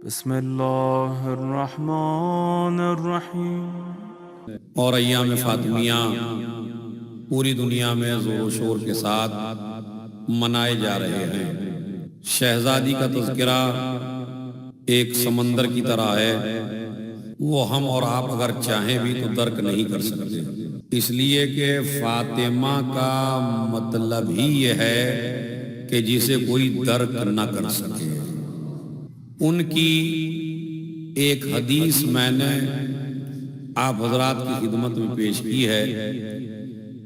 بسم اللہ الرحمن الرحیم۔ اور ایام فاطمیہ پوری دنیا میں زور و شور کے ساتھ منائے جا رہے ہیں۔ شہزادی کا تذکرہ ایک سمندر کی طرح ہے، وہ ہم اور آپ اگر چاہیں بھی تو درک نہیں کر سکتے، اس لیے کہ فاطمہ کا مطلب ہی یہ ہے کہ جسے کوئی درک نہ کر سکے۔ ان کی ایک حدیث میں نے آپ حضرات کی خدمت میں پیش کی ہے،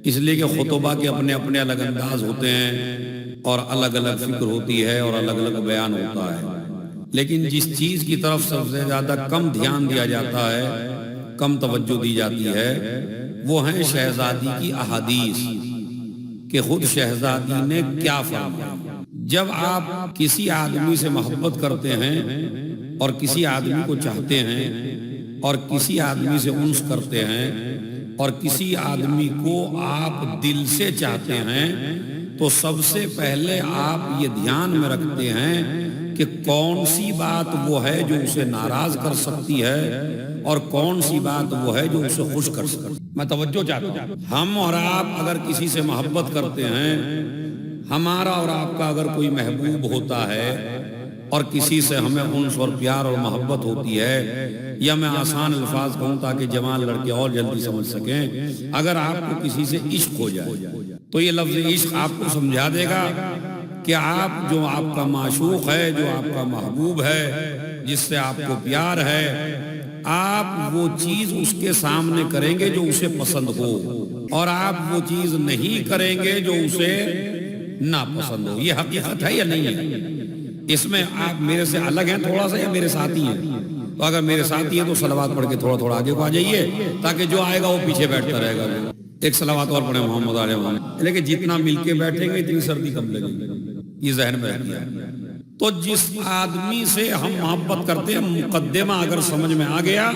اس لیے کہ خطبہ کے اپنے اپنے الگ انداز ہوتے ہیں اور الگ الگ فکر ہوتی ہے اور الگ الگ بیان ہوتا ہے، لیکن جس چیز کی طرف سب سے زیادہ کم دھیان دیا جاتا ہے، کم توجہ دی جاتی ہے، وہ ہیں شہزادی کی احادیث کہ خود شہزادی نے کیا فرمایا۔ جب آپ کسی آدمی سے محبت کرتے ہیں اور کسی آدمی کو چاہتے ہیں اور کسی آدمی سے انس کرتے ہیں اور کسی آدمی کو آپ دل سے چاہتے ہیں تو سب سے پہلے آپ یہ دھیان میں رکھتے ہیں کہ کون سی بات وہ ہے جو اسے ناراض کر سکتی ہے اور کون سی بات وہ ہے جو اسے خوش کر سکتی ہے۔ میں توجہ چاہتا ہوں، ہم اور آپ اگر کسی سے محبت کرتے ہیں، ہمارا اور آپ کا اگر کوئی محبوب ہوتا ہے اور کسی سے ہمیں انس اور پیار اور محبت ہوتی ہے، یا میں آسان الفاظ کہوں تاکہ جوان لڑکے اور جلدی سمجھ سکیں، اگر آپ کو کسی سے عشق ہو جائے تو یہ لفظ عشق آپ کو سمجھا دے گا کہ آپ جو آپ کا معشوق ہے، جو آپ کا محبوب ہے، جس سے آپ کو پیار ہے، آپ وہ چیز اس کے سامنے کریں گے جو اسے پسند ہو، اور آپ وہ چیز نہیں کریں گے جو اسے ناپسند ہو۔ یہ حقیقت ہے یا نہیں ہے؟ اس میں آپ میرے سے الگ ہیں تھوڑا سا یا میرے ساتھی ہیں؟ تو اگر میرے ساتھی ہیں تو صلوات پڑھ کے تھوڑا تھوڑا آگے کو آ جائیے تاکہ جو آئے گا وہ پیچھے بیٹھتا رہے گا۔ ایک صلوات اور پڑھیں محمد علیہ محمد، لیکن جتنا مل کے بیٹھیں گے اتنی سردی کم لگے گی، یہ ذہن میں رکھیے۔ تو جس آدمی سے ہم محبت کرتے ہیں، مقدمہ اگر سمجھ میں آ گیا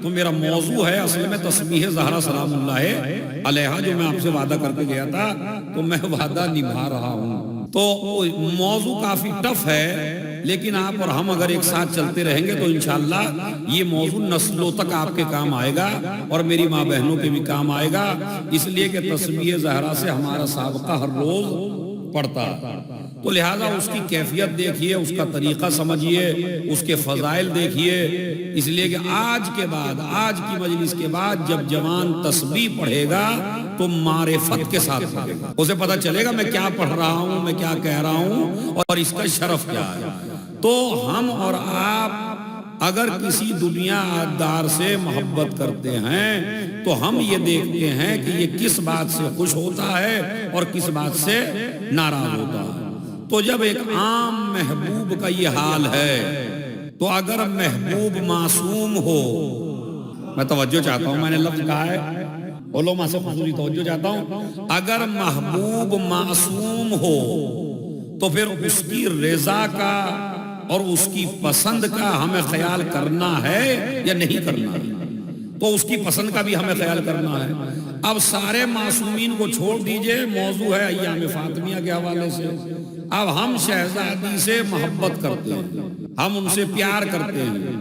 تو میرا موضوع ہے اصل میں تسبیح زہرا سلام اللہ علیہا، جو میں آپ سے وعدہ کر کے گیا تھا تو میں وعدہ نبھا رہا ہوں۔ تو موضوع کافی ٹف ہے، لیکن آپ اور ہم اگر ایک ساتھ چلتے رہیں گے تو انشاءاللہ یہ موضوع نسلوں تک آپ کے کام آئے گا اور میری ماں بہنوں کے بھی کام آئے گا، اس لیے کہ تسبیح زہرا سے ہمارا سابقہ ہر روز پڑتا ہے۔ تو لہٰذا اس کی کیفیت دیکھیے، اس کا طریقہ سمجھیے، اس کے فضائل دیکھیے، اس لیے کہ آج کے بعد، آج کی مجلس کے بعد جب جوان تسبیح پڑھے گا تو معرفت کے ساتھ پڑھے گا، اسے پتہ چلے گا میں کیا پڑھ رہا ہوں، میں کیا کہہ رہا ہوں اور اس کا شرف کیا ہے۔ تو ہم اور آپ اگر کسی دنیا دار سے محبت کرتے ہیں تو ہم یہ دیکھتے ہیں کہ یہ کس بات سے خوش ہوتا ہے اور کس بات سے ناراض ہوتا ہے۔ تو جب ایک عام محبوب کا یہ حال ہے تو اگر محبوب معصوم ہو، میں توجہ چاہتا ہوں، میں نے لفظ کہا ہے، علماء سے خصوصی توجہ چاہتا ہوں، اگر محبوب معصوم ہو تو پھر اس کی رضا کا اور اس کی پسند کا ہمیں خیال کرنا ہے یا نہیں کرنا ہے؟ تو اس کی پسند کا بھی ہمیں خیال کرنا ہے۔ اب سارے معصومین کو چھوڑ دیجئے، موضوع ہے ایام فاطمیہ کے حوالے سے۔ اب ہم شہزادی سے محبت کرتے ہیں، ہم ان سے پیار کرتے ہیں،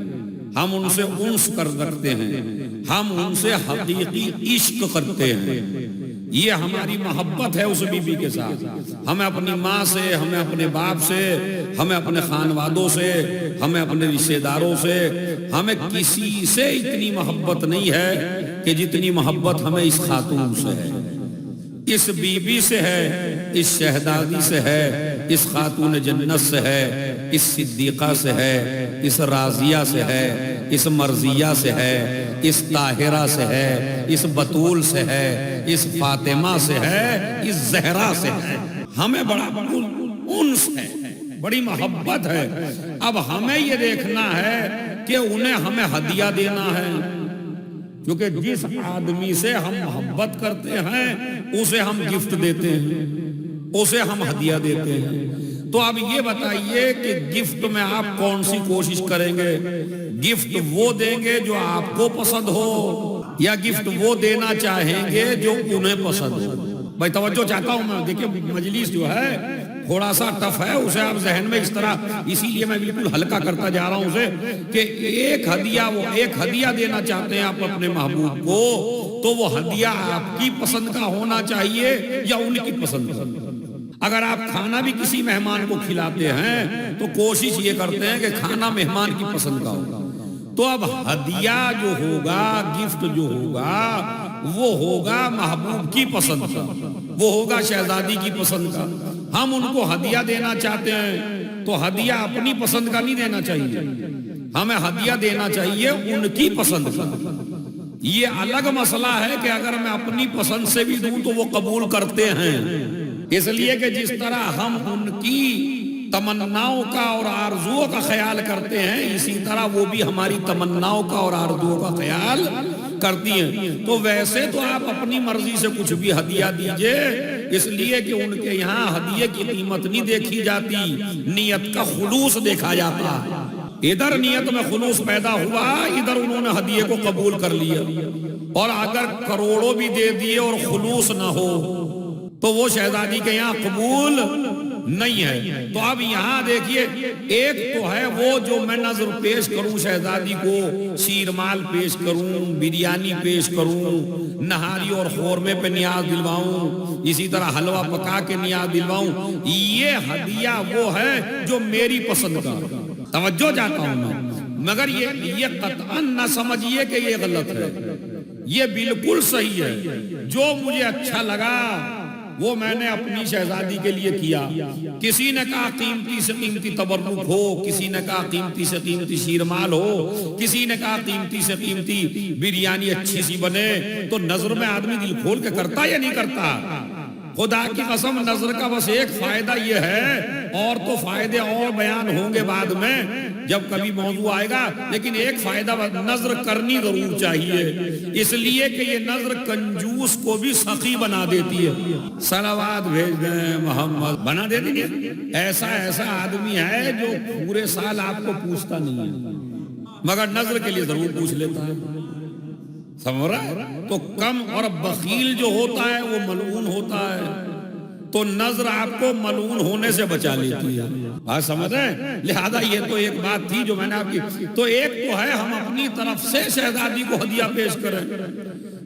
ہم ان سے انس کر رکھتے ہیں، ہم ان سے حقیقی عشق کرتے ہیں، یہ ہماری محبت ہے اس بی بی کے ساتھ۔ ہمیں اپنی ماں سے، ہمیں اپنے باپ سے، ہمیں اپنے خانوادوں سے، ہمیں اپنے رشتہ داروں سے، ہمیں کسی سے اتنی محبت نہیں ہے کہ جتنی محبت ہمیں اس خاتون سے ہے، اس بی بی سے ہے، اس شہزادی سے ہے، اس خاتون جنت سے ہے، اس صدیقہ سے ہے، اس راضیہ سے ہے، اس مرضیہ سے ہے، اس طاہرہ سے ہے، اس بطول سے ہے، اس فاطمہ سے ہے، اس زہرا سے ہے۔ ہمیں بڑا انس ہے، بڑی محبت ہے۔ اب ہمیں یہ دیکھنا ہے کہ انہیں ہمیں ہدیہ دینا ہے، کیونکہ جس آدمی سے ہم محبت کرتے ہیں اسے ہم گفٹ دیتے ہیں، اسے ہم ہدیہ دیتے ہیں۔ تو اب یہ بتائیے کہ گفٹ میں آپ کون سی کوشش کریں گے؟ گفٹ وہ دیں گے جو آپ کو پسند ہو یا گفٹ وہ دینا چاہیں گے جو انہیں پسند ہو؟ بھائی توجہ چاہتا ہوں میں، دیکھیں مجلس جو ہے تھوڑا سا ٹف ہے اسے آپ ذہن میں اس طرح، اسی لیے میں بالکل ہلکا کرتا جا رہا ہوں اسے، کہ ایک ہدیہ دینا چاہتے ہیں آپ اپنے محبوب کو، تو وہ ہدیہ آپ کی پسند کا ہونا چاہیے یا ان کی پسند کا۔ اگر آپ کھانا بھی کسی مہمان کو کھلاتے ہیں تو کوشش یہ کرتے ہیں کہ کھانا مہمان کی پسند کا ہوگا، تو اب ہدیہ جو ہوگا، گفٹ جو ہوگا، وہ ہوگا محبوب کی پسند کا، وہ ہوگا شہزادی کی پسند کا۔ ہم ان کو ہدیہ دینا چاہتے ہیں تو ہدیہ اپنی پسند کا نہیں دینا چاہیے، ہمیں ہدیہ دینا چاہیے ان کی پسند کا۔ یہ الگ مسئلہ ہے کہ اگر میں اپنی پسند سے بھی دوں تو وہ قبول کرتے ہیں، اس لیے کہ جس طرح ہم ان کی تمناؤں کا اور آرزوؤں کا خیال کرتے ہیں، اسی طرح وہ بھی ہماری تمناؤں کا اور آرزوؤں کا خیال کرتی ہیں۔ تو ویسے تو آپ اپنی مرضی سے کچھ بھی ہدیہ دیجئے، اس لیے کہ ان کے یہاں ہدیے کی قیمت نہیں دیکھی جاتی، نیت کا خلوص دیکھا جاتا۔ ادھر نیت میں خلوص پیدا ہوا، ادھر انہوں نے ہدیے کو قبول کر لیا، اور اگر کروڑوں بھی دے دیے اور خلوص نہ ہو تو وہ شہزادی کے یہاں قبول نہیں ہے۔ تو اب یہاں دیکھیے، ایک تو ہے وہ جو میں نظر پیش کروں شہزادی کو، شیرمال پیش کروں، بریانی پیش کروں، نہاری اور خورمے پہ نیاز دلواؤں، اسی طرح حلوہ پکا کے نیاز دلواؤں، یہ ہدیہ وہ ہے جو میری پسند کا، توجہ چاہتا ہوں میں، مگر یہ قطعاً نہ سمجھیے کہ یہ غلط ہے، یہ بالکل صحیح ہے۔ جو مجھے اچھا لگا وہ میں نے اپنی شہزادی کے لیے کیا۔ کسی نے کہا قیمتی سے قیمتی تبرک ہو، کسی نے کہا قیمتی سے قیمتی شیرمال ہو، کسی نے کہا قیمتی سے قیمتی بریانی اچھی سی بنے، تو نظر میں آدمی دل کھول کے کرتا یا نہیں کرتا؟ خدا کی قسم، نظر کا بس ایک فائدہ یہ ہے، اور تو فائدے اور بیان ہوں گے بعد میں جب کبھی موضوع آئے گا، لیکن ایک فائدہ، نظر کرنی ضرور چاہیے، اس لیے کہ یہ نظر کنجوس کو بھی سخی بنا دیتی ہے۔ صلوات بھیج دیں محمد، بنا دیتی ہے۔ ایسا آدمی ہے جو پورے سال آپ کو پوچھتا نہیں ہے، مگر نظر کے لیے ضرور پوچھ لیتا ہے، سمجھ رہا ہے؟ تو کم اور بخیل جو ہوتا ہے وہ ملعون ہوتا ہے، تو نظر آپ کو ملعون ہونے سے بچا لیتی ہے، بات سمجھ رہے ہیں؟ لہذا یہ تو ایک بات تھی جو میں نے آپ کی، تو ایک تو ہے ہم اپنی طرف سے شہزادی کو ہدیہ پیش کریں،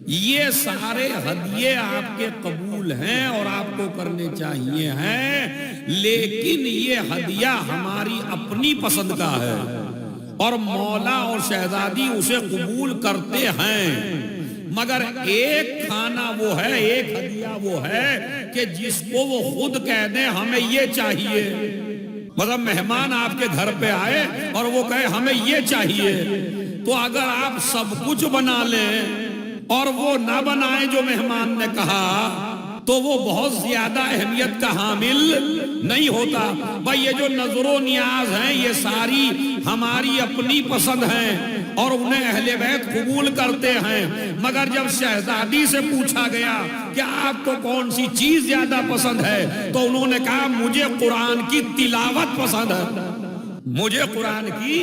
یہ سارے ہدیے آپ کے قبول ہیں اور آپ کو کرنے چاہیے ہیں، لیکن یہ ہدیہ ہماری اپنی پسند کا ہے، اور مولا اور شہزادی اسے قبول کرتے ہیں، مگر ایک کھانا وہ ہے، ایک ہدیہ وہ ہے کہ جس کو وہ خود کہہ دیں ہمیں یہ چاہیے۔ مطلب مہمان آپ کے گھر پہ آئے اور وہ کہے ہمیں یہ چاہیے، تو اگر آپ سب کچھ بنا لیں اور وہ نہ بنائیں جو مہمان نے کہا، تو وہ بہت زیادہ اہمیت کا حامل نہیں ہوتا۔ بھائی یہ جو نظر و نیاز ہیں یہ ساری ہماری اپنی پسند ہیں اور انہیں اہل بیت قبول کرتے ہیں، مگر جب شہزادی سے پوچھا گیا کہ آپ کو کون سی چیز زیادہ پسند ہے، تو انہوں نے کہا مجھے قرآن کی تلاوت پسند ہے، مجھے قرآن کی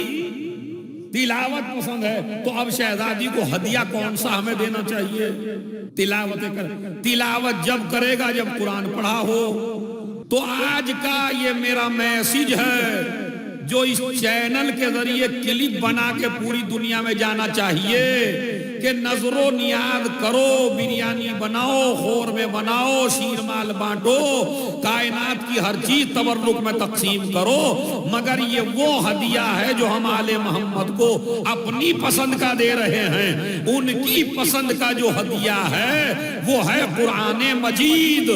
تلاوت پسند ہے۔ تو اب شہزادی کو ہدیہ کون سا ہمیں دینا چاہیے؟ تلاوت جب کرے گا جب قرآن پڑھا ہو۔ تو آج کا یہ میرا میسج ہے جو اس چینل کے ذریعے کلپ بنا کے پوری دنیا میں جانا چاہیے کہ نظر و نیاز کرو، بریانی بناؤ، خورمے بناؤ، شیرمال بانٹو، کائنات کی ہر چیز تبرک میں تقسیم کرو، مگر یہ وہ ہدیہ ہے جو ہم آل محمد کو اپنی پسند کا دے رہے ہیں، ان کی پسند کا جو ہدیہ ہے وہ ہے قرآن مجید۔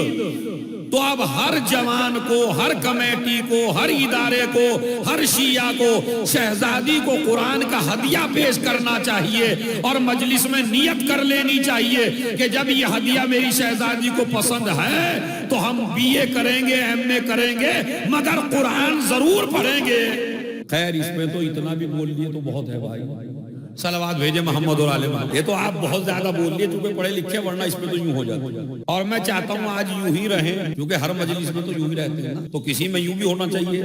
تو اب ہر جوان کو، ہر کمیٹی کو، ہر ادارے کو، ہر شیعہ کو شہزادی کو قرآن کا ہدیہ پیش کرنا چاہیے، اور مجلس میں نیت کر لینی چاہیے کہ جب یہ ہدیہ میری شہزادی کو پسند ہے تو ہم BA کریں گے، MA کریں گے، مگر قرآن ضرور پڑھیں گے۔ خیر اس پہ تو اتنا بھی بول لیے تو بہت ہے بھائی، صلوات بھیجے محمد اور آل محمد۔ یہ تو آپ بہت زیادہ بول لیے چونکہ پڑھے لکھے، ورنہ اس پہ تو یوں ہو جاتا، اور میں چاہتا ہوں آج یوں ہی رہیں، کیونکہ ہر مجلس میں تو یوں ہی رہتے ہیں نا، تو کسی میں یوں بھی ہونا چاہیے۔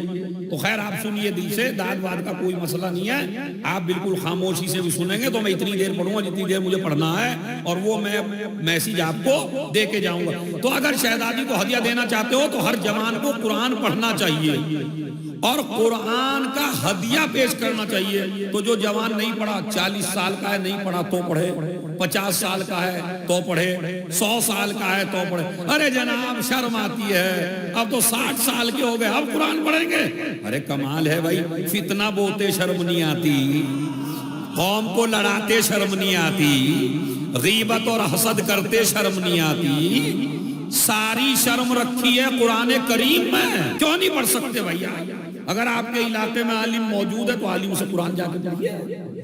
تو تو خیر آپ سنیے دل سے، داد واد کا کوئی مسئلہ نہیں ہے، آپ بالکل خاموشی سے بھی سنیں گے تو میں اتنی دیر پڑھوں گا جتنی دیر مجھے پڑھنا ہے، اور وہ میں میسیج آپ کو دے کے جاؤں گا۔ تو اگر شہزادی کو ہدیہ دینا چاہتے ہو تو ہر جوان کو قرآن پڑھنا چاہیے اور قرآن کا ہدیہ پیش کرنا چاہیے۔ تو جو جوان نہیں پڑھا، 40 سال کا ہے نہیں پڑھا تو پڑھے، 50 سال کا ہے تو پڑھے، 100 سال کا ہے تو پڑھے۔ ارے جناب شرم آتی ہے، اب تو 60 سال کے ہو گئے اب قرآن پڑھیں گے؟ ارے کمال ہے بھائی، فتنہ بولتے شرم نہیں آتی، قوم کو لڑاتے شرم نہیں آتی، غیبت اور حسد کرتے شرم نہیں آتی، ساری شرم رکھی ہے قرآن کریم میں۔ کیوں نہیں پڑھ سکتے بھائی؟ اگر آپ کے علاقے میں عالم موجود ہے تو عالم سے قرآن جا کے پڑھیے،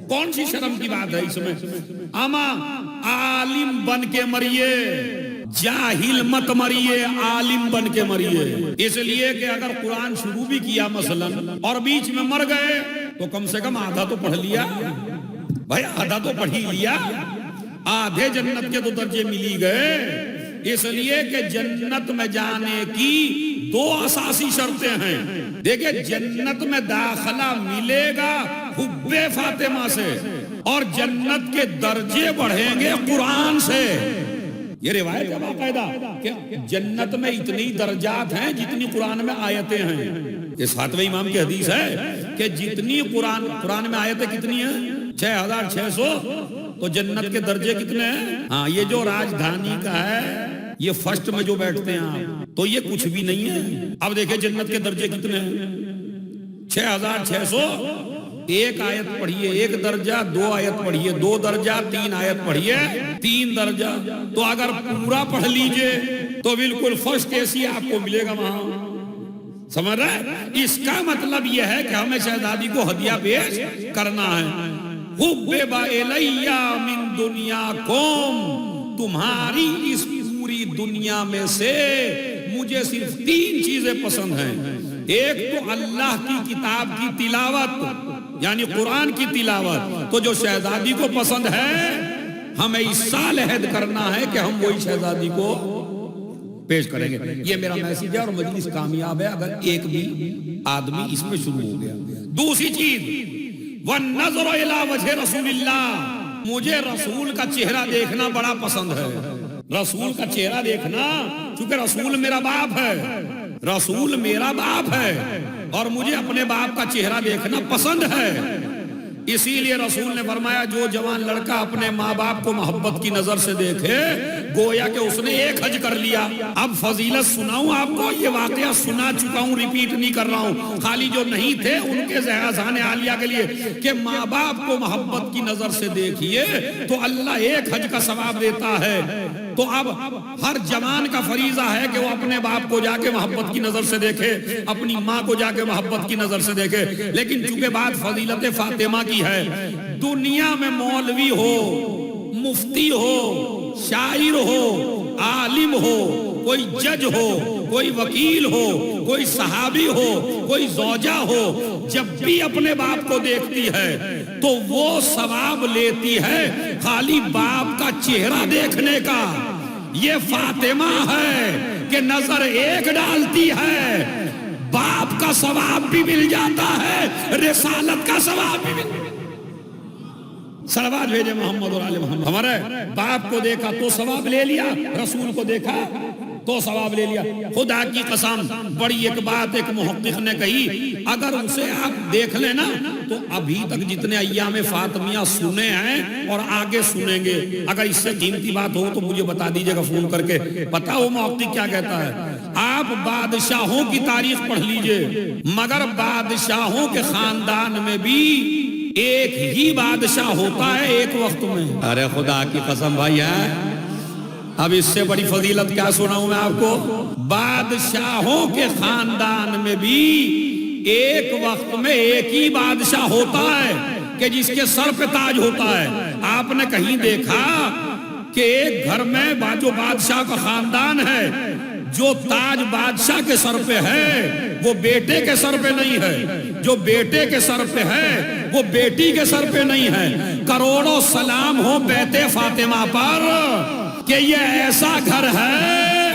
کون سی شرم کی بات ہے اس میں؟ اما عالم بن کے مریے، جاہل مت مریے، عالم بن کے مریے۔ اس لیے کہ اگر قرآن شروع بھی کیا مثلا اور بیچ میں مر گئے تو کم سے کم آدھا تو پڑھ لیا بھائی، آدھا تو پڑھ ہی لیا، آدھے جنت کے تو درجے ملی گئے۔ اس لیے کہ جنت میں جانے کی 2 اساسی شرطیں ہیں۔ دیکھیں جنت میں داخلہ ملے گا حب فاطمہ سے، اور جنت کے درجے بڑھیں گے قرآن سے۔ یہ روایت ہے باقاعدہ کہ جنت میں اتنی درجات ہیں جتنی قرآن میں آیتیں ہیں۔ یہ 7ویں امام کی حدیث ہے کہ جتنی قرآن میں آیتیں کتنی ہیں؟ 6600۔ تو جنت کے درجے کتنے ہیں؟ ہاں یہ جو راجدھانی کا ہے، یہ فرسٹ میں جو بیٹھتے ہیں آپ، تو یہ کچھ بھی نہیں ہے۔ اب دیکھیں جنت کے درجے کتنے ہیں؟ 6600۔ ایک آیت پڑھیے 1 درجہ، 2 آیت پڑھیے 2 درجہ، 3 آیت پڑھیے 3 درجہ۔ تو اگر پورا پڑھ لیجئے تو بالکل فرسٹ ایسی آپ کو ملے گا وہاں، سمجھ رہے؟ اس کا مطلب یہ ہے کہ ہمیں شہزادی کو ہدیہ پیش کرنا ہے۔ حُبِّبَ إِلَيَّ مِن دُنْيَاكُمْ، تمہاری اس پوری دنیا میں سے مجھے صرف 3 چیزیں پسند ہیں۔ ایک تو اللہ کی کتاب کی تلاوت، یعنی قرآن کی تلاوت، تو جو شہزادی کو پسند ہے ہمیں اس سال عہد کرنا ہے کہ ہم وہی شہزادی کو پیش کریں گے۔ یہ میرا میسیج ہے اور مجلس کامیاب ہے اگر ایک بھی آدمی اس میں شروع ہو گیا۔ دوسری چیز، وَالنَّظْرُ إِلَىٰ وَجْهِ رَسُولِ اللَّهِ، مجھے رسول کا چہرہ دیکھنا بڑا پسند ہے۔ رسول کا چہرہ دیکھنا، چونکہ رسول میرا باپ ہے، رسول میرا باپ ہے اور مجھے اپنے باپ کا چہرہ دیکھنا پسند ہے۔ اسی لیے رسول نے فرمایا جو جوان لڑکا اپنے ماں باپ کو محبت کی نظر سے دیکھے گویا کہ اس نے 1 حج کر لیا۔ اب فضیلت سناؤں آپ کو، یہ واقعہ سنا چکا ہوں، ریپیٹ نہیں کر رہا ہوں، خالی جو نہیں تھے ان کے ذہن عالیہ کے لیے کہ ماں باپ کو محبت کی نظر سے دیکھیے تو اللہ 1 حج کا ثواب دیتا ہے۔ تو اب ہر جوان کا فریضہ ہے کہ وہ اپنے باپ کو جا کے محبت کی نظر سے دیکھے، اپنی ماں کو جا کے محبت کی نظر سے دیکھے۔ لیکن چونکہ بات فضیلت فاطمہ کی ہے، دنیا میں مولوی ہو، مفتی ہو، شاعر ہو، عالم ہو، کوئی جج ہو، کوئی وکیل ہو، کوئی صحابی ہو، کوئی زوجہ ہو، جب بھی اپنے باپ کو دیکھتی ہے تو وہ ثواب لیتی ہے خالی باپ کا چہرہ دیکھنے کا۔ یہ فاطمہ ہے کہ نظر 1 ڈالتی ہے، باپ کا ثواب بھی مل جاتا ہے، رسالت کا ثواب بھی مل جاتا ہے۔ صلوات بھیجے محمد اور آل محمد۔ ہمارے باپ کو دیکھا تو ثواب لے لیا، رسول کو دیکھا تو ثواب لے لیا۔ خدا کی قسم بڑی ایک بات ایک محقق نے کہی، اگر اسے آپ دیکھ لینا تو ابھی تک جتنے ایام فاطمیہ سنے ہیں اور آگے سنیں گے، اگر اس سے قیمتی بات ہو تو مجھے بتا دیجئے گا فون کر کے۔ پتا ہو محقق کیا کہتا ہے؟ آپ بادشاہوں کی تاریخ پڑھ لیجئے، مگر بادشاہوں کے خاندان میں بھی ایک ہی بادشاہ ہوتا ہے ایک وقت میں۔ ارے خدا کی قسم بھائی ہے، اب اس سے بڑی فضیلت کیا سناؤں میں آپ کو؟ بادشاہوں کے خاندان میں بھی ایک وقت میں ایک ہی بادشاہ ہوتا ہے کہ جس کے سر پہ تاج ہوتا ہے۔ آپ نے کہیں دیکھا کہ ایک گھر میں جو بادشاہ کا خاندان ہے، جو تاج بادشاہ کے سر پہ ہے وہ بیٹے کے سر پہ نہیں ہے، جو بیٹے کے سر پہ ہے وہ بیٹی کے سر پہ نہیں ہے۔ کروڑوں سلام ہو بیت فاطمہ پر کہ یہ ایسا گھر ہے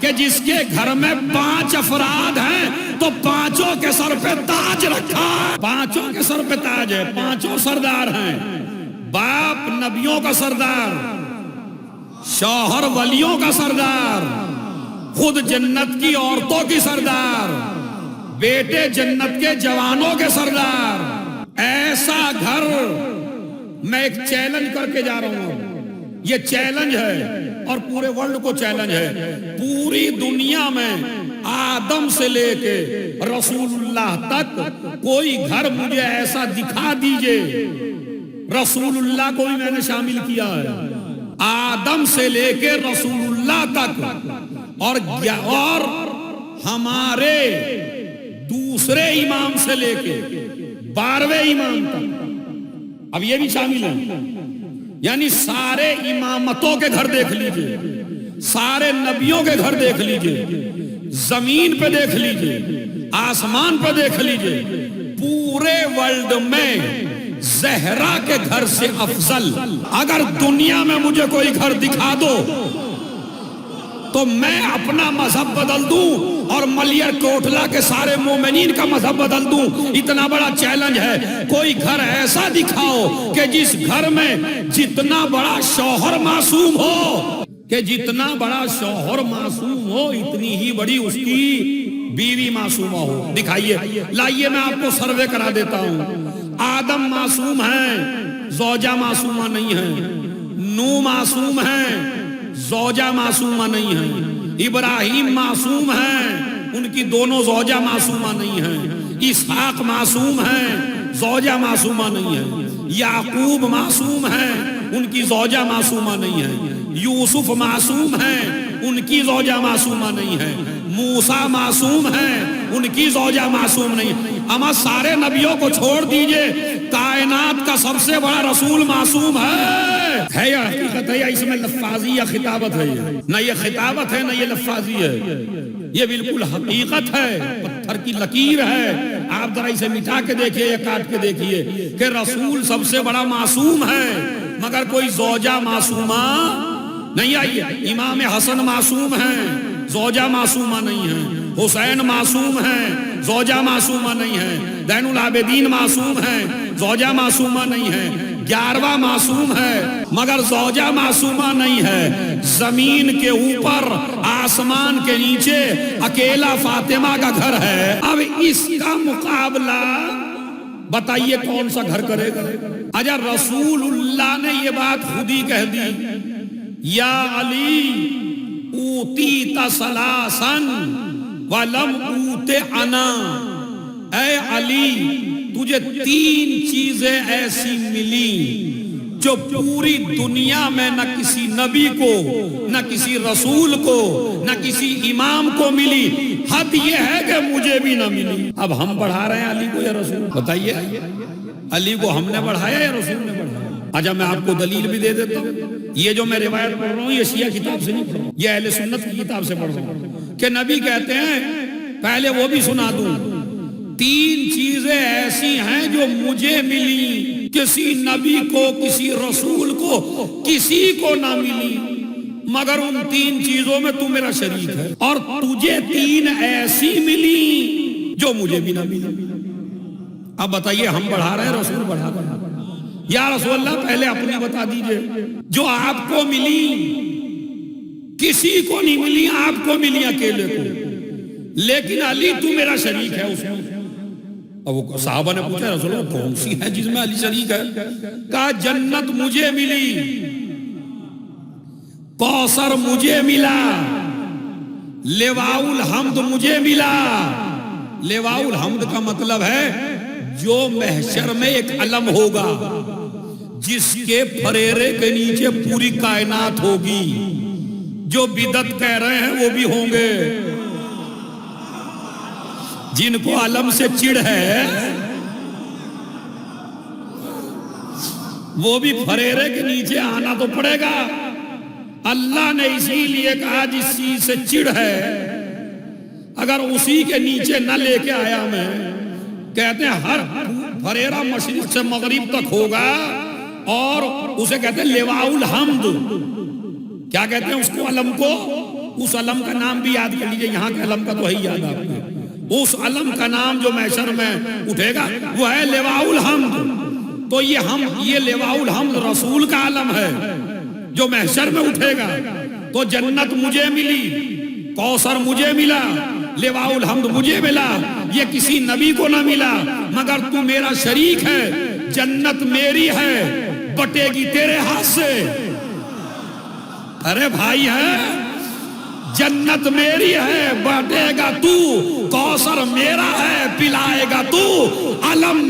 کہ جس کے گھر میں 5 افراد ہیں تو پانچوں کے سر پہ تاج رکھا، پانچوں کے سر پہ تاج ہے، پانچوں سردار ہیں، باپ نبیوں کا سردار، شوہر ولیوں کا سردار، خود جنت کی عورتوں کی سردار، بیٹے جنت کے جوانوں کے سردار۔ ایسا گھر میں ایک چیلنج کر کے جا رہا ہوں، یہ چیلنج ہے اور پورے ورلڈ کو چیلنج ہے، پوری دنیا میں آدم سے لے کے رسول اللہ تک کوئی گھر مجھے ایسا دکھا دیجئے، رسول اللہ کو بھی میں نے شامل کیا ہے، آدم سے لے کے رسول اللہ تک اور ہمارے دوسرے امام سے لے کے 12ویں امام تک، اب یہ بھی شامل ہے، یعنی سارے امامتوں کے گھر دیکھ لیجئے، سارے نبیوں کے گھر دیکھ لیجئے، زمین پہ دیکھ لیجئے، آسمان پہ دیکھ لیجئے، پورے ورلڈ میں زہرا کے گھر سے افضل اگر دنیا میں مجھے کوئی گھر دکھا دو تو میں اپنا مذہب بدل دوں اور ملیر کوٹلا کے سارے مومنین کا مذہب بدل دوں۔ اتنا بڑا چیلنج ہے، کوئی گھر ایسا دکھاؤ کہ جس گھر میں جتنا بڑا شوہر معصوم ہو، کہ جتنا بڑا شوہر معصوم ہو اتنی ہی بڑی اس کی بیوی معصومہ ہو۔ دکھائیے، لائیے میں آپ کو سروے کرا دیتا ہوں۔ آدم معصوم ہیں، زوجہ معصومہ نہیں ہے، نوح معصوم ہیں، زوجہ معصومہ نہیں ہے، ابراہیم معصوم ہیں، ان کی دونوں زوجہ معصومہ نہیں ہیں، اسحاق معصوم ہیں، زوجہ معصومہ نہیں ہے، یعقوب معصوم ہیں، ان کی زوجہ معصومہ نہیں ہے، یوسف معصوم ہیں، ان کی زوجہ معصومہ نہیں ہے، موسیٰ معصوم ہیں، ان کی زوجہ معصوم نہیں ہے۔ اما سارے نبیوں کو چھوڑ دیجئے، کائنات کا سب سے بڑا رسول معصوم ہے یا حقیقت ہے یا اس میں لفاظی یا خطابت ہے؟ نہ یہ خطابت ہے نہ یہ لفاظی ہے، یہ بالکل حقیقت ہے، پتھر کی لکیر ہے۔ آپ ذرا اسے مٹا کے دیکھیے یا کاٹ کے دیکھیے کہ رسول سب سے بڑا معصوم ہے، مگر کوئی زوجہ معصومہ نہیں آئی ہے۔ امام حسن معصوم ہیں، زوجہ معصومہ نہیں ہے، حسین معصوم ہیں، زوجہ معصومہ نہیں ہے، زین العابدین معصوم ہیں، زوجہ معصومہ نہیں ہے، 11واں معصوم ہے مگر زوجہ معصومہ نہیں ہے۔ زمین کے اوپر آسمان کے نیچے اکیلا فاطمہ کا گھر ہے۔ اب اس کا مقابلہ بتائیے کون سا گھر کرے گا؟ اجا رسول اللہ نے یہ بات خود ہی کہہ دی، یا علی اوتیت ثلاثاً وَلَمْ أُوتِ أَنَا، اے علی تجھے 3 چیزیں ایسی ملی جو پوری دنیا میں نہ کسی نبی کو، نہ کسی رسول کو، نہ کسی امام کو ملی، حد یہ ہے کہ مجھے بھی نہ ملی۔ اب ہم بڑھا رہے ہیں علی کو یا رسول؟ بتائیے، علی کو ہم نے بڑھایا یا رسول نے بڑھایا؟ آجا میں آپ کو دلیل بھی دے دیتا ہوں، یہ جو میں روایت پڑھ رہا ہوں یہ شیعہ کتاب سے نہیں پڑھ رہا ہوں، یہ اہل سنت کی کتاب سے پڑھ رہا ہوں، کہ نبی کہتے ہیں، پہلے وہ بھی سنا دوں، 3 چیزیں ایسی ہیں جو مجھے ملی، کسی نبی کو، کسی رسول کو، کسی کو نہ ملی، مگر ان 3 چیزوں میں تو میرا شریک ہے، اور تجھے 3 ایسی ملی جو مجھے بھی نہ ملی۔ اب بتائیے ہم بڑھا رہے ہیں رسول بڑھا رہے ہیں؟ یا رسول اللہ پہلے اپنی بتا دیجئے، جو آپ کو ملی کسی کو نہیں ملی، آپ کو ملی اکیلے کو، لیکن علی تو میرا شریک ہے اس میں۔ اب وہ صحابہ نے پوچھا رسول اللہ کون سی ہے جس میں علی شریک ہے؟ کہا جنت مجھے ملی، کوثر مجھے ملا، لواء الحمد مجھے ملا۔ لواء الحمد کا مطلب ہے جو محشر میں ایک علم ہوگا جس کے پھریرے کے نیچے پوری کائنات ہوگی، جو بدعت کہہ رہے ہیں وہ بھی ہوں گے، جن کو علم سے چڑ ہے وہ بھی پھریرے کے نیچے آنا تو پڑے گا۔ اللہ نے اسی لیے کہا جس چیز سے چڑ ہے اگر اسی کے نیچے نہ لے کے آیا میں، کہتے ہیں ہر پھریرا مشرق سے مغرب تک ہوگا، اور اسے کہتے ہیں لواء الحمد۔ کیا کہتے ہیں اس کو؟ علم کو۔ اس علم کا نام بھی یاد کر لیجئے، یہاں کے علم کا تو ہے یاد آپ کو، اس علم کا نام جو محشر میں اٹھے گا وہ ہے لواء الحمد. تو یہ لواء الحمد رسول کا علم ہے جو محشر میں اٹھے گا. تو جنت مجھے ملی، کوثر مجھے ملا، لواء الحمد مجھے ملا، یہ کسی نبی کو نہ ملا. مگر تو میرا شریک ہے، جنت میری ہے، بٹے گی تیرے ہاتھ سے. ارے بھائی ہے، جنت میری ہے، بٹے گا تو، کوثر میرا ہے، پلائے گا تو، علم